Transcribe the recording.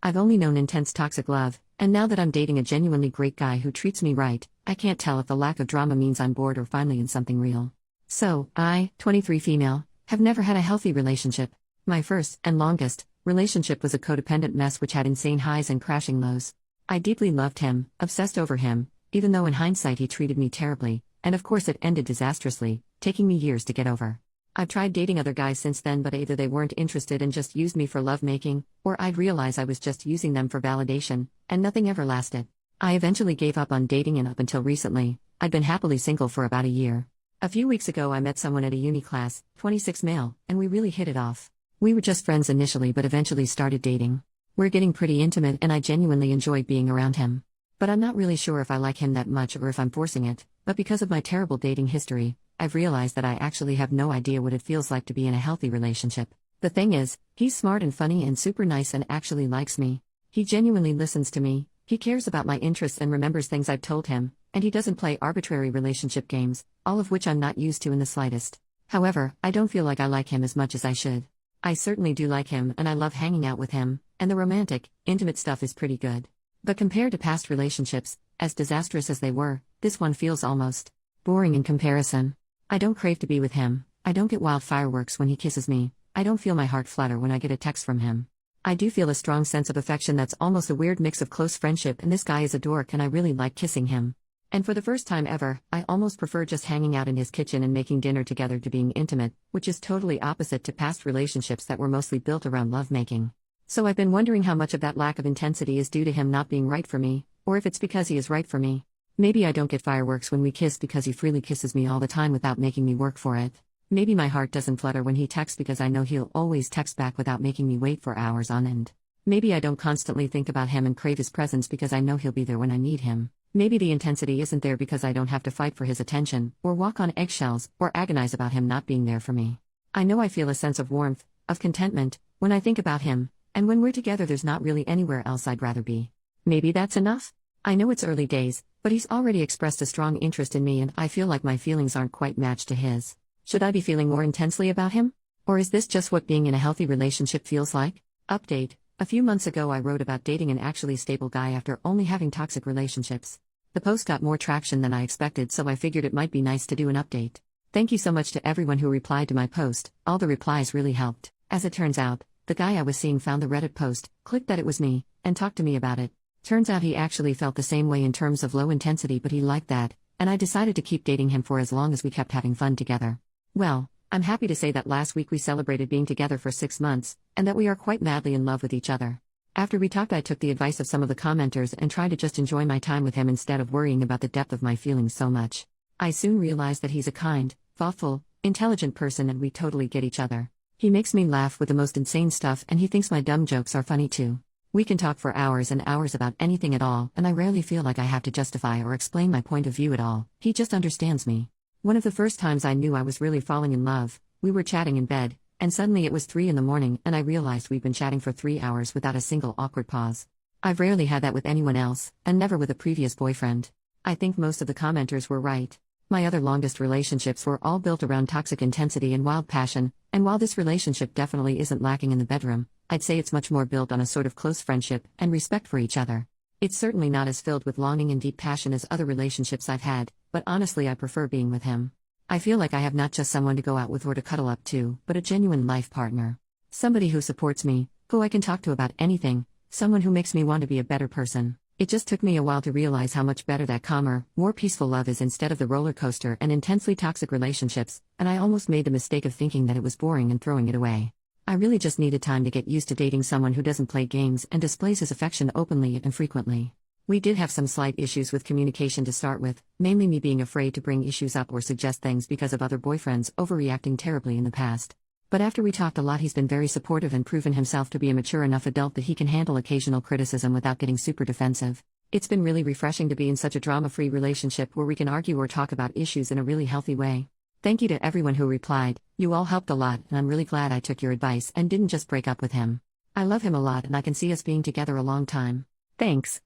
I've only known intense toxic love, and now that I'm dating a genuinely great guy who treats me right, I can't tell if the lack of drama means I'm bored or finally in something real. So, I, 23 female, have never had a healthy relationship. My first, and longest, relationship was a codependent mess which had insane highs and crashing lows. I deeply loved him, obsessed over him, even though in hindsight he treated me terribly, and of course it ended disastrously, taking me years to get over. I've tried dating other guys since then, but either they weren't interested and just used me for lovemaking, or I'd realize I was just using them for validation, and nothing ever lasted. I eventually gave up on dating, and up until recently, I'd been happily single for about a year. A few weeks ago I met someone at a uni class, 26 male, and we really hit it off. We were just friends initially but eventually started dating. We're getting pretty intimate and I genuinely enjoy being around him. But I'm not really sure if I like him that much or if I'm forcing it, but because of my terrible dating history, I've realized that I actually have no idea what it feels like to be in a healthy relationship. The thing is, he's smart and funny and super nice and actually likes me. He genuinely listens to me, he cares about my interests and remembers things I've told him, and he doesn't play arbitrary relationship games, all of which I'm not used to in the slightest. However, I don't feel like I like him as much as I should. I certainly do like him and I love hanging out with him, and the romantic, intimate stuff is pretty good. But compared to past relationships, as disastrous as they were, this one feels almost boring in comparison. I don't crave to be with him, I don't get wild fireworks when he kisses me, I don't feel my heart flutter when I get a text from him. I do feel a strong sense of affection that's almost a weird mix of close friendship, and this guy is a dork and I really like kissing him. And for the first time ever, I almost prefer just hanging out in his kitchen and making dinner together to being intimate, which is totally opposite to past relationships that were mostly built around lovemaking. So I've been wondering how much of that lack of intensity is due to him not being right for me, or if it's because he is right for me. Maybe I don't get fireworks when we kiss because he freely kisses me all the time without making me work for it. Maybe my heart doesn't flutter when he texts because I know he'll always text back without making me wait for hours on end. Maybe I don't constantly think about him and crave his presence because I know he'll be there when I need him. Maybe the intensity isn't there because I don't have to fight for his attention, or walk on eggshells, or agonize about him not being there for me. I know I feel a sense of warmth, of contentment, when I think about him, and when we're together there's not really anywhere else I'd rather be. Maybe that's enough? I know it's early days, but he's already expressed a strong interest in me and I feel like my feelings aren't quite matched to his. Should I be feeling more intensely about him? Or is this just what being in a healthy relationship feels like? Update: a few months ago I wrote about dating an actually stable guy after only having toxic relationships. The post got more traction than I expected, so I figured it might be nice to do an update. Thank you so much to everyone who replied to my post, all the replies really helped. As it turns out, the guy I was seeing found the Reddit post, clicked that it was me, and talked to me about it. Turns out he actually felt the same way in terms of low intensity, but he liked that, and I decided to keep dating him for as long as we kept having fun together. Well, I'm happy to say that last week we celebrated being together for 6 months, and that we are quite madly in love with each other. After we talked I took the advice of some of the commenters and tried to just enjoy my time with him instead of worrying about the depth of my feelings so much. I soon realized that he's a kind, thoughtful, intelligent person and we totally get each other. He makes me laugh with the most insane stuff and he thinks my dumb jokes are funny too. We can talk for hours and hours about anything at all, and I rarely feel like I have to justify or explain my point of view at all. He just understands me. One of the first times I knew I was really falling in love, we were chatting in bed, and suddenly it was 3 in the morning and I realized we'd been chatting for 3 hours without a single awkward pause. I've rarely had that with anyone else, and never with a previous boyfriend. I think most of the commenters were right. My other longest relationships were all built around toxic intensity and wild passion, and while this relationship definitely isn't lacking in the bedroom, I'd say it's much more built on a sort of close friendship and respect for each other. It's certainly not as filled with longing and deep passion as other relationships I've had, but honestly I prefer being with him. I feel like I have not just someone to go out with or to cuddle up to, but a genuine life partner. Somebody who supports me, who I can talk to about anything, someone who makes me want to be a better person. It just took me a while to realize how much better that calmer, more peaceful love is instead of the roller coaster and intensely toxic relationships, and I almost made the mistake of thinking that it was boring and throwing it away. I really just needed time to get used to dating someone who doesn't play games and displays his affection openly and frequently. We did have some slight issues with communication to start with, mainly me being afraid to bring issues up or suggest things because of other boyfriends overreacting terribly in the past. But after we talked a lot he's been very supportive and proven himself to be a mature enough adult that he can handle occasional criticism without getting super defensive. It's been really refreshing to be in such a drama-free relationship where we can argue or talk about issues in a really healthy way. Thank you to everyone who replied, you all helped a lot and I'm really glad I took your advice and didn't just break up with him. I love him a lot and I can see us being together a long time. Thanks.